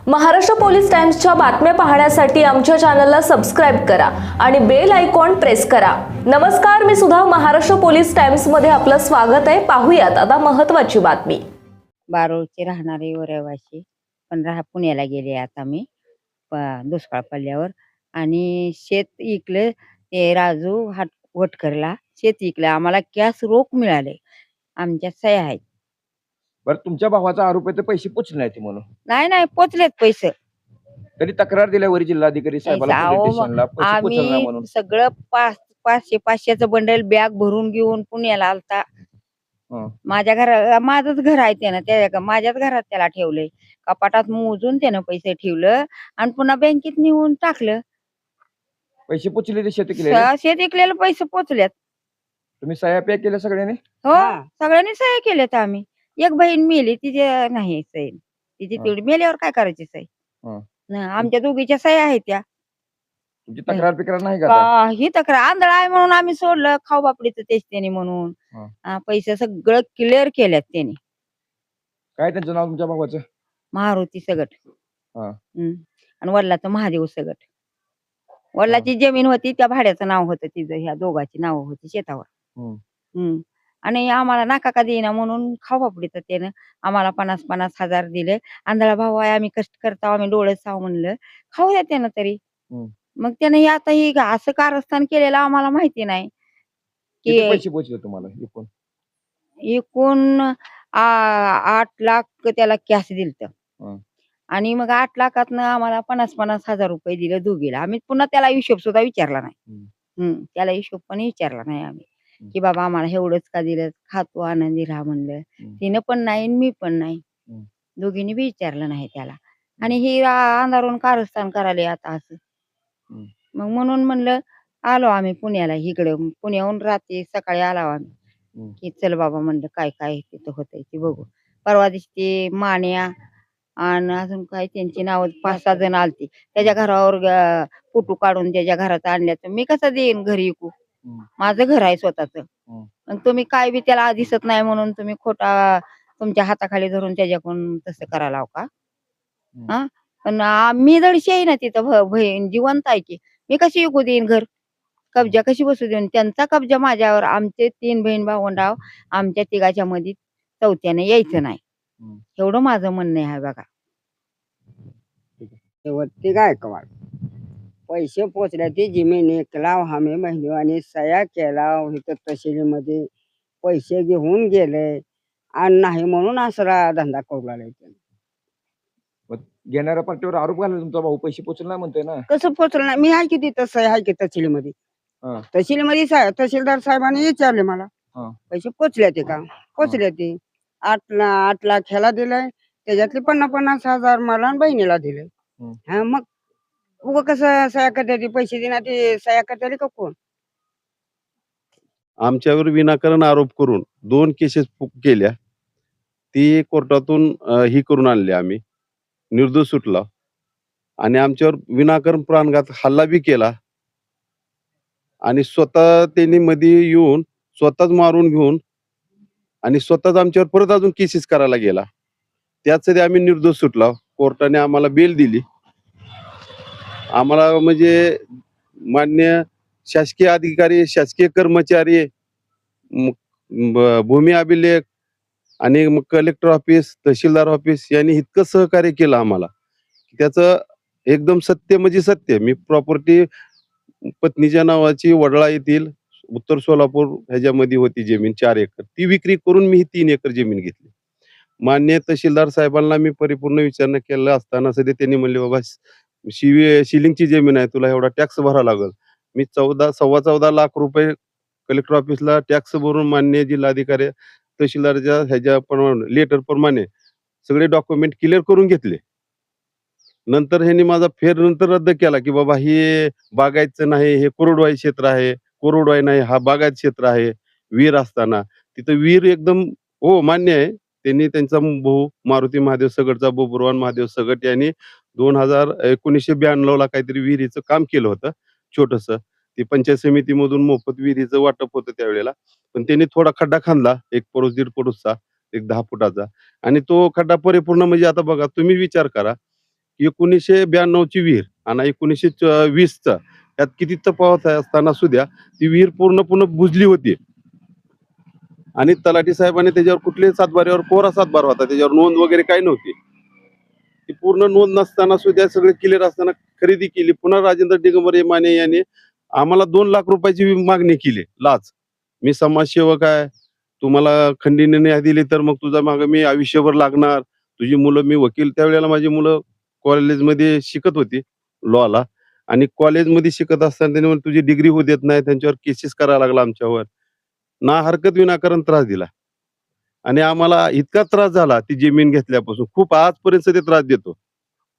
Maharashtra police टाइम्सच्या बातम्या पाहण्यासाठी आमच्या चॅनलला सबस्क्राइब करा आणि बेल आयकॉन प्रेस करा। नमस्कार, मी सुधा, महाराष्ट्र पोलीस टाइम्स मध्ये आपलं स्वागत आहे। पाहूयात आता महत्त्वाची बातमी। बारोळचे राहणारे रहिवासी पण पुण्याला गेले आता मी दुष्काळ पडल्यावर आणि शेत इकले ते राजू वटकरला शेत इकलं आम्हाला कॅश रोख मिळाले आमच्या सह्या आहेत। बरं, तुमच्या भावाचा आरोप आहे ते पैसे पोचले नाहीत म्हणून। नाही पोचलेत पैसे। तरी तक्रार दिल्यावर जिल्हाधिकारी साहेबाला पोलीस स्टेशनला पैसे पोचले नाही आम्ही म्हणून। सगळं 500-500चं बंडल बॅग भरून घेऊन पुण्याला आलता। माझ्या घरात माझंच घर आहे त्यानं त्या माझ्याच घरात त्याला ठेवलंय, कपाटात मोजून त्यानं पैसे ठेवलं आणि पुन्हा बँकेत नेऊन टाकलं। पैसे पोचले ते शेत केले शेत इकलेले पैसे पोचलेत। तुम्ही सह्या पे केल्या सगळ्यांनी? हो, सगळ्यांनी सह्या केल्यात। आम्ही एक बहीण मेली, तिचे नाही सही, तिची तेवढी मेल्यावर काय करायची सही? आमच्या दोघीच्या सह्या आहेत त्या। तुमची तक्रार बिक्रार नाही का? ही तक्रार आंधळा आहे म्हणून आम्ही सोडलं, खाऊ बापडीचं तेच त्याने म्हणून पैसे सगळं क्लिअर केल्यात त्याने। काय त्यांचं नाव तुमच्या भावाचं? मारुती सगट आणि वडिलाचं महादेव सगट। वडिलाची जमीन होती, त्या भाड्याचं नाव होतं तिचं, ह्या दोघांची नाव होती शेतावर। आणि आम्हाला नाका का देईना म्हणून खाऊ बापडीचं त्यानं आम्हाला 50-50 हजार दिले। आंधळा भाऊ आहे, आम्ही कष्ट करतो, आम्ही डोळे साव म्हणलं खाऊ द्या त्यानं तरी। मग त्याने हे आता ही असं कारस्थान केलेलं आम्हाला माहिती नाही किती की पैसे पोचले तुम्हाला एकूण? एकूण 8 लाख त्याला कॅश दिलत आणि मग 8 लाखातनं आम्हाला 50-50 हजार रुपये दिले दोघीला। आम्ही पुन्हा त्याला हिशोब सुद्धा विचारला नाही। त्याला हिशोब पण विचारला नाही आम्ही की बाबा आम्हाला एवढंच का दिलं, खातो आनंदी राहा म्हणलं। तिनं पण नाही मी पण नाही, दोघींनी बी विचारलं नाही त्याला। आणि ही अंधारून कारस्थान करायला आता असं मग म्हणून म्हणलं आलो आम्ही पुण्याला, इकडं पुण्याहून रात्री सकाळी आलो आम्ही की चल बाबा म्हणलं काय काय तिथं होतंय ते बघू। परवा दिवशी ते मान्या आणि अजून काय त्यांची नाव 5-6 जण आलती, त्याच्या घरावर फोटो काढून त्याच्या घरात आणल्या। तर मी कसं देईन घरी विकू? माझं घर आहे स्वतःच। मग तुम्ही काय बी त्याला दिसत नाही म्हणून तुम्ही खोटा तुमच्या हाताखाली धरून त्याच्याकडून तसं करायला लाव का? पण मी दडशी आहे ना तिथं, बहीण जिवंत आहे की, मी कशी विकू देईन घर? कब्जा कशी बसू देईन? त्यांचा कब्जा माझ्यावर, आमचे 3 बहीण भावंडाव, आमच्या तिघाच्या मध्ये चौथ्याने यायचं नाही, एवढं माझं म्हणणं आहे बघा। शेवटी काय कवाड पैसे पोचले, ती जमीन एकलाव आम्ही महिन्याने सह्या केला इथं तहसीलीमध्ये, पैसे घेऊन गेले आणि नाही म्हणून असरा धंदा करू लागले। घेणाऱ्या पार्टीवर आरोप घालला तुमचा भाऊ पैसे पोचले नाही म्हणतोय ना? कसं पोचलं नाही? मी आहे की तिथं सह्या आहे की तहसीलीमध्ये। तहसीलीमध्ये तहसीलदार साहेबांनी विचारले मला पैसे पोचले ते का? पोचले ते 8 लाख ह्याला दिलंय, त्याच्यातले 50-50 हजार मला आणि बहिणीला दिले। मग उगं कसं सह्या करते, पैसे देणार ते सह्या करते का कोण? आमच्यावर विनाकारण आरोप करून 2 केसेस केल्या, ती कोर्टातून ही करून आणली, आम्ही निर्दोष सुटला आणि आमच्यावर विनाकारण प्राणघात हल्ला बी केला आणि स्वतः त्यांनी मध्ये येऊन स्वतःच मारून घेऊन आणि स्वतःच आमच्यावर परत अजून केसेस करायला गेला। त्यासाठी आम्ही निर्दोष सुटला, कोर्टाने आम्हाला बेल दिली। आम्हाला म्हणजे मान्य शासकीय अधिकारी, शासकीय कर्मचारी, भूमी अभिलेख आणि मग कलेक्टर ऑफिस, तहसीलदार ऑफिस यांनी इतकं सहकार्य केलं आम्हाला, त्याचं एकदम सत्य म्हणजे सत्य। मी प्रॉपर्टी पत्नीच्या नावाची वडळा येथील उत्तर सोलापूर ह्याच्यामध्ये होती जमीन 4 एकर, ती विक्री करून मी 3 एकर जमीन घेतली। मान्य तहसीलदार साहेबांना मी परिपूर्ण विचारणा केलं असताना सध्या त्यांनी म्हणले बाबा शिलिंगची जमीन आहे, तुला एवढा टॅक्स भरावा लागेल। मी 14.25 लाख रुपये कलेक्टर ऑफिसला टॅक्स भरून मान्य जिल्हाधिकारी तहसीलदारच्या ह्याच्या लेटर प्रमाणे सगळे डॉक्युमेंट क्लिअर करून घेतले। नंतर ह्यांनी माझा नंतर रद्द केला की बाबा हे बागायतचं नाही, हे कोरडवाई क्षेत्र आहे, कोरडवाई नाही, हा बागायत क्षेत्र आहे। विहीर असताना तिथं विहीर एकदम हो मान्य आहे। त्यांनी त्यांचा भाऊ मारुती महादेव सगटचा बोबरवान महादेव सगट यांनी 1992ला काहीतरी विहिरीचं काम केलं होतं छोटस, ते पंचायत समितीमधून मोफत विहिरीचं वाटप होतं त्यावेळेला। पण त्यांनी थोडा खड्डा खांदला, 1 फूट 1.5 फूटचा, 10 फुटाचा, आणि तो खड्डा परिपूर्ण म्हणजे आता बघा तुम्ही विचार करा, 1992 ची विहीर आणि 1920चा यात किती तफावत असताना सुद्धा ती विहीर पूर्ण बुजली होती आणि तलाठी साहेबांनी त्याच्यावर कुठल्याही सातबाऱ्यावर कोरा सातबार होता, त्याच्यावर नोंद वगैरे काही नव्हती. ती पूर्ण नोंद नसताना सुद्धा सगळे क्लिअर असताना खरेदी केली. पुन्हा राजेंद्र दिगंबर माने यांनी आम्हाला 2 लाख रुपयाची मागणी केली लाच. मी समाजसेवक आहे, तुम्हाला खंडीने न्याय दिली तर मग तुझा मागे मी आयुष्यभर लागणार, तुझी मुलं, मी वकील त्यावेळेला माझी मुलं कॉलेजमध्ये शिकत होती लॉला आणि कॉलेजमध्ये शिकत असताना त्यांनी म्हणून तुझी डिग्री होऊ देत नाही, त्यांच्यावर केसेस करायला लागला आमच्यावर, ना हरकत विनाकारण त्रास दिला आणि आम्हाला इतका त्रास झाला ती जमीन घेतल्यापासून, खूप आजपर्यंत ते त्रास देतो.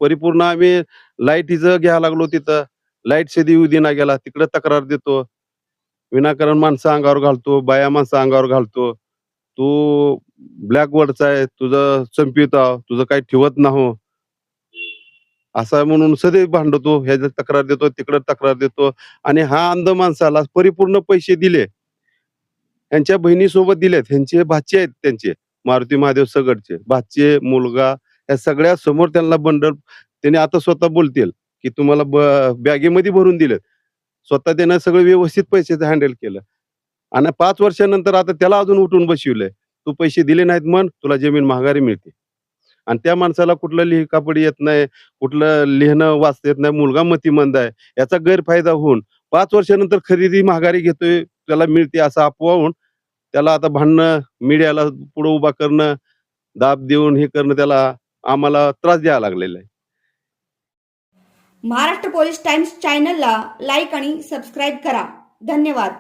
परिपूर्ण आम्ही लाईटीचं घ्यायला लागलो, तिथं लाईट सदी येऊ देना गेला, तिकडे तक्रार देतो, विनाकारण माणसं अंगावर घालतो, बाया माणसं अंगावर घालतो, तू ब्लॅकवर्डचा आहे, तुझं संपिता, तुझं काही ठेवत नाही असं म्हणून सदैव भांडतो, ह्याच्यात तक्रार देतो, तिकडे तक्रार देतो आणि हा अंध माणसाला परिपूर्ण पैसे दिले, यांच्या बहिणीसोबत दिलेत, ह्यांचे भाचे आहेत, त्यांचे मारुती महादेव सगडचे भाचे, मुलगा, या सगळ्या समोर त्यांना बंडल त्यांनी आता स्वतः बोलतील की तुम्हाला बॅगेमध्ये भरून दिलेत, स्वतः त्यानं सगळं व्यवस्थित पैशाचं हँडल केलं आणि 5 वर्षानंतर आता त्याला अजून उठून बसविलंय, तू पैसे दिले नाहीत म्हण तुला जमीन महागारी मिळते. आणि त्या माणसाला कुठलं लिहिकापडी येत नाही, कुठलं लिहिणं वाचता येत नाही, मुलगा मतिमंद आहे, याचा गैरफायदा होऊन 5 वर्षानंतर खरेदी महागारी घेतोय, त्याला मिळते असं अफवा होऊन त्याला आता भांडणं, मीडियाला पुढे उभा करणं, दाब देऊन हे करणं, त्याला आम्हाला त्रास द्यायला लागलेला आहे. महाराष्ट्र पोलीस टाइम्स चॅनलला लाईक आणि सबस्क्राईब करा. धन्यवाद.